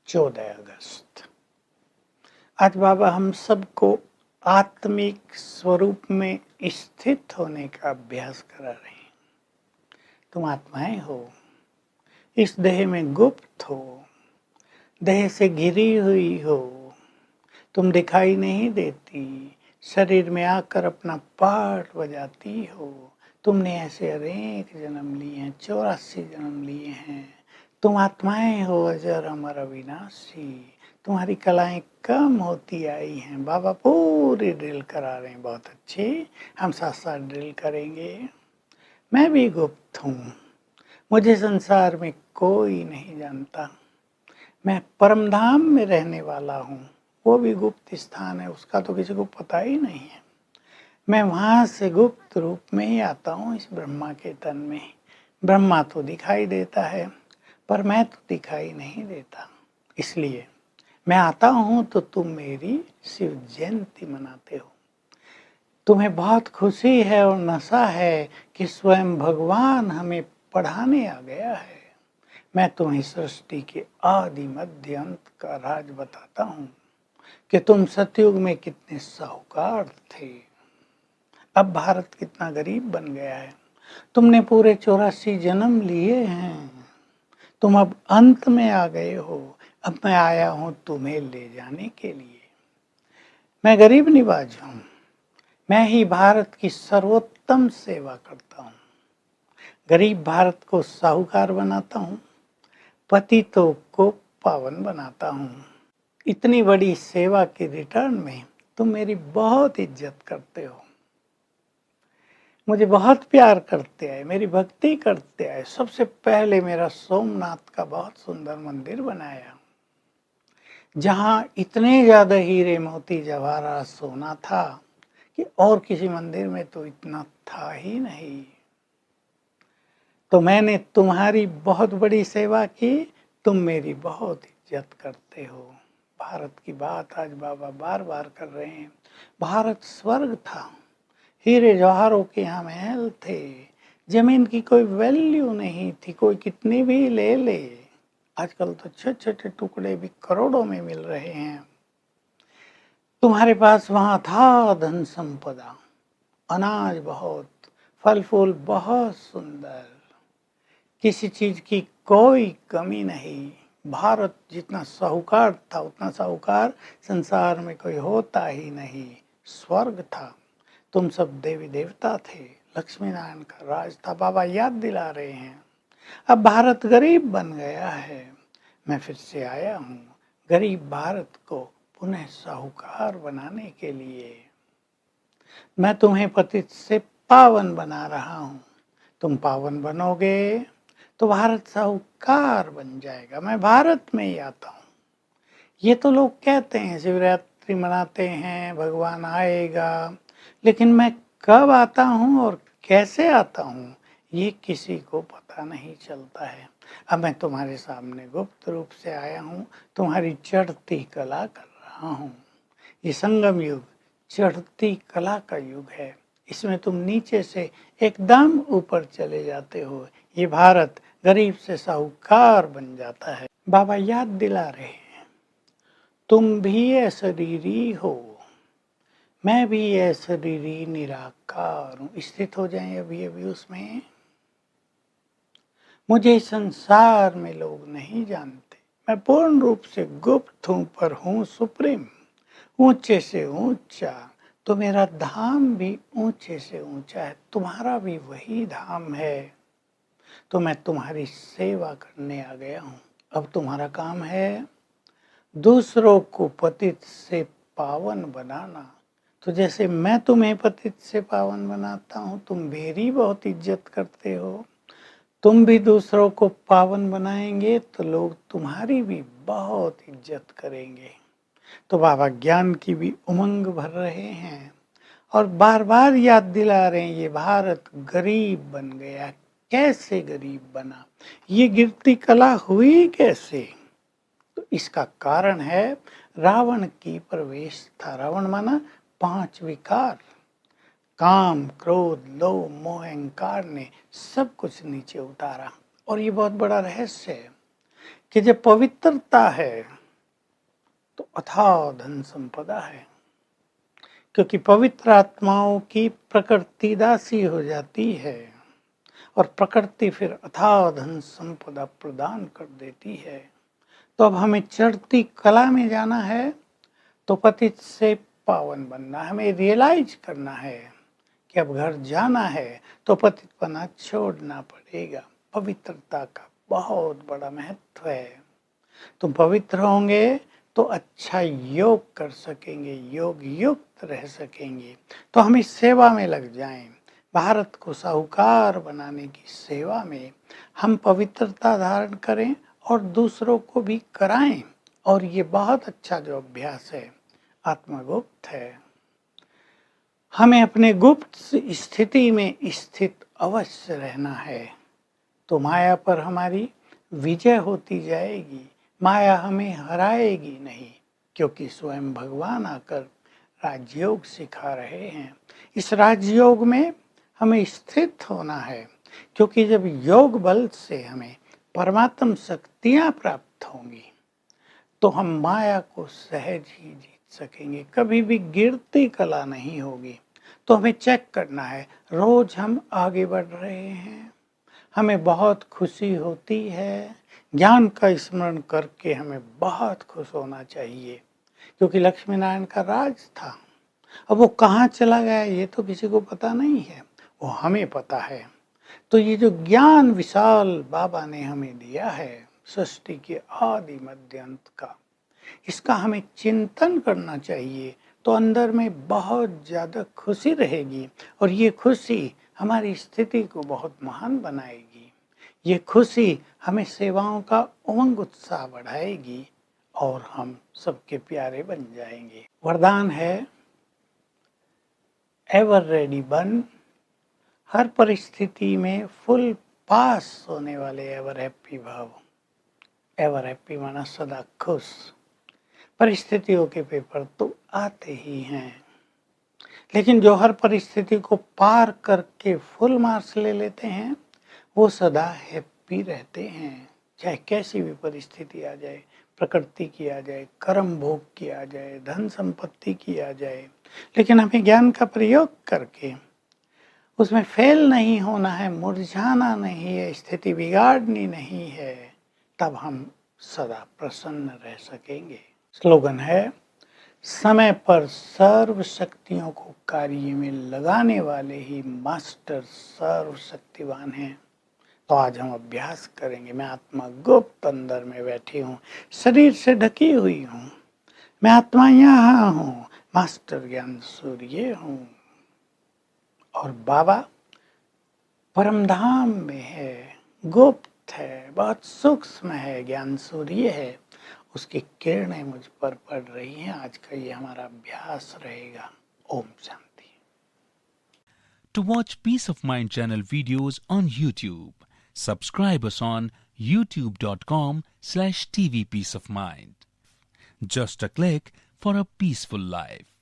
14 अगस्त। आज बाबा हम सबको आत्मिक स्वरूप में स्थित होने का अभ्यास करा रहे हैं। तुम आत्माएं हो, इस देह में गुप्त हो, देह से घिरी हुई हो, तुम दिखाई नहीं देती, शरीर में आकर अपना पाठ बजाती हो। तुमने ऐसे अनेक जन्म लिए हैं, 84 जन्म लिए हैं। तुम आत्माएं हो अजर अमर अविनाशी। तुम्हारी कलाएं कम होती आई हैं। बाबा पूरी ड्रिल करा रहे हैं, बहुत अच्छी। हम साथ साथ ड्रिल करेंगे। मैं भी गुप्त हूँ, मुझे संसार में कोई नहीं जानता। मैं परमधाम में रहने वाला हूँ, वो भी गुप्त स्थान है, उसका तो किसी को पता ही नहीं है। मैं वहाँ से गुप्त रूप में ही आता हूँ इस ब्रह्मा के तन में। ब्रह्मा तो दिखाई देता है, पर मैं तो दिखाई नहीं देता। इसलिए मैं आता हूँ तो तुम मेरी शिव जयंती मनाते हो। तुम्हें बहुत खुशी है और नशा है कि स्वयं भगवान हमें पढ़ाने आ गया है। मैं तुम्हें सृष्टि के आदि मध्य अंत का राज बताता हूँ कि तुम सतयुग में कितने साहूकार थे, अब भारत कितना गरीब बन गया है। तुमने पूरे 84 जन्म लिए हैं, तुम अब अंत में आ गए हो। अब मैं आया हूँ तुम्हें ले जाने के लिए। मैं गरीब निवाज हूँ, मैं ही भारत की सर्वोत्तम सेवा करता हूँ। गरीब भारत को साहूकार बनाता हूँ, पतितों को पावन बनाता हूँ। इतनी बड़ी सेवा के रिटर्न में तुम मेरी बहुत इज्जत करते हो, मुझे बहुत प्यार करते आए, मेरी भक्ति करते आए। सबसे पहले मेरा सोमनाथ का बहुत सुंदर मंदिर बनाया, जहाँ इतने ज़्यादा हीरे मोती जवाहरात सोना था कि और किसी मंदिर में तो इतना था ही नहीं। तो मैंने तुम्हारी बहुत बड़ी सेवा की, तुम मेरी बहुत इज्जत करते हो। भारत की बात आज बाबा बार बार कर रहे हैं। भारत स्वर्ग था, हीरे जवाहरों के यहाँ महल थे, जमीन की कोई वैल्यू नहीं थी, कोई कितनी भी ले ले। आजकल तो छोटे छोटे टुकड़े भी करोड़ों में मिल रहे हैं। तुम्हारे पास वहाँ था धन संपदा, अनाज बहुत, फल फूल बहुत सुंदर, किसी चीज की कोई कमी नहीं। भारत जितना साहूकार था उतना साहूकार संसार में कोई होता ही नहीं। स्वर्ग था, तुम सब देवी देवता थे, लक्ष्मी नारायण का राज था। बाबा याद दिला रहे हैं। अब भारत गरीब बन गया है, मैं फिर से आया हूँ गरीब भारत को पुनः साहूकार बनाने के लिए। मैं तुम्हें पतित से पावन बना रहा हूँ। तुम पावन बनोगे तो भारत साहूकार बन जाएगा। मैं भारत में ही आता हूँ। ये तो लोग कहते हैं शिवरात्रि मनाते हैं, भगवान आएगा, लेकिन मैं कब आता हूँ और कैसे आता हूँ ये किसी को पता नहीं चलता है। अब मैं तुम्हारे सामने गुप्त रूप से आया हूँ, तुम्हारी चढ़ती कला कर रहा हूँ। ये संगम युग चढ़ती कला का युग है, इसमें तुम नीचे से एकदम ऊपर चले जाते हो। ये भारत गरीब से साहूकार बन जाता है। बाबा याद दिला रहे हैं, तुम भी अशरीरी हो, मैं भी अशरीरी निराकार हूँ। स्थित हो जाएं अभी अभी उसमें। मुझे संसार में लोग नहीं जानते, मैं पूर्ण रूप से गुप्त हूँ पर हूँ सुप्रीम, ऊंचे से ऊंचा। तो मेरा धाम भी ऊंचे से ऊंचा है, तुम्हारा भी वही धाम है। तो मैं तुम्हारी सेवा करने आ गया हूँ। अब तुम्हारा काम है दूसरों को पतित से पावन बनाना। तो जैसे मैं तुम्हें पतित से पावन बनाता हूँ, तुम मेरी बहुत इज्जत करते हो, तुम भी दूसरों को पावन बनाएंगे तो लोग तुम्हारी भी बहुत इज्जत करेंगे। तो बाबा ज्ञान की भी उमंग भर रहे हैं और बार बार याद दिला रहे हैं, ये भारत गरीब बन गया। कैसे गरीब बना, ये गिरती कला हुई कैसे? तो इसका कारण है रावण की प्रवेश था। रावण माना 5 विकार, काम क्रोध लोभ मोह अहंकार ने सब कुछ नीचे उतारा। और ये बहुत बड़ा रहस्य है कि जब पवित्रता है अथाह धन संपदा है, क्योंकि पवित्र आत्माओं की प्रकृति दासी हो जाती है और प्रकृति फिर अथाह धन संपदा प्रदान कर देती है। तो अब हमें चढ़ती कला में जाना है, तो पतित से पावन बनना, हमें रियलाइज करना है कि अब घर जाना है तो पतितपना छोड़ना पड़ेगा। पवित्रता का बहुत बड़ा महत्व है। तुम पवित्र होंगे तो अच्छा योग कर सकेंगे, योग युक्त रह सकेंगे। तो हम इस सेवा में लग जाएं, भारत को साहूकार बनाने की सेवा में हम पवित्रता धारण करें और दूसरों को भी कराएं। और ये बहुत अच्छा जो अभ्यास है आत्मगुप्त है। हमें अपने गुप्त स्थिति में स्थित अवश्य रहना है, तो माया पर हमारी विजय होती जाएगी। माया हमें हराएगी नहीं, क्योंकि स्वयं भगवान आकर राजयोग सिखा रहे हैं। इस राजयोग में हमें स्थित होना है, क्योंकि जब योग बल से हमें परमात्म शक्तियां प्राप्त होंगी तो हम माया को सहज ही जीत सकेंगे, कभी भी गिरती कला नहीं होगी। तो हमें चेक करना है, रोज हम आगे बढ़ रहे हैं, हमें बहुत खुशी होती है। ज्ञान का स्मरण करके हमें बहुत खुश होना चाहिए, क्योंकि लक्ष्मी नारायण का राज था। अब वो कहाँ चला गया ये तो किसी को पता नहीं है, वो हमें पता है। तो ये जो ज्ञान विशाल बाबा ने हमें दिया है सृष्टि के आदि मध्य अंत का, इसका हमें चिंतन करना चाहिए। तो अंदर में बहुत ज़्यादा खुशी रहेगी और ये खुशी हमारी स्थिति को बहुत महान बनाएगी। ये खुशी हमें सेवाओं का उमंग उत्साह बढ़ाएगी और हम सबके प्यारे बन जाएंगे। वरदान है, एवर रेडी बन, हर परिस्थिति में फुल पास होने वाले एवर हैप्पी भाव। एवर हैप्पी माना सदा खुश। परिस्थितियों के पेपर तो आते ही हैं, लेकिन जो हर परिस्थिति को पार करके फुल मार्क्स ले लेते हैं वो सदा हैप्पी रहते हैं। चाहे कैसी भी परिस्थिति आ जाए, प्रकृति की आ जाए, कर्म भोग की आ जाए, धन संपत्ति की आ जाए, लेकिन हमें ज्ञान का प्रयोग करके उसमें फेल नहीं होना है, मुरझाना नहीं है, स्थिति बिगाड़नी नहीं है, तब हम सदा प्रसन्न रह सकेंगे। स्लोगन है, समय पर सर्व शक्तियों को कार्य में लगाने वाले ही मास्टर सर्वशक्तिवान हैं। तो आज हम अभ्यास करेंगे। मैं आत्मा गुप्त अंदर में बैठी हूँ, शरीर से ढकी हुई हूँ, मैं आत्मा यहाँ हूँ, मास्टर ज्ञान सूर्य हूँ और बाबा परमधाम में है, गुप्त है, बहुत सूक्ष्म है, ज्ञान सूर्य है, उसकी किरणें मुझ पर पड़ रही हैं। आज का ये हमारा अभ्यास रहेगा। Om Shanti. To watch Peace of Mind channel videos on YouTube, subscribe us on youtube.com/tvpeaceofmind. Just a click for a peaceful life.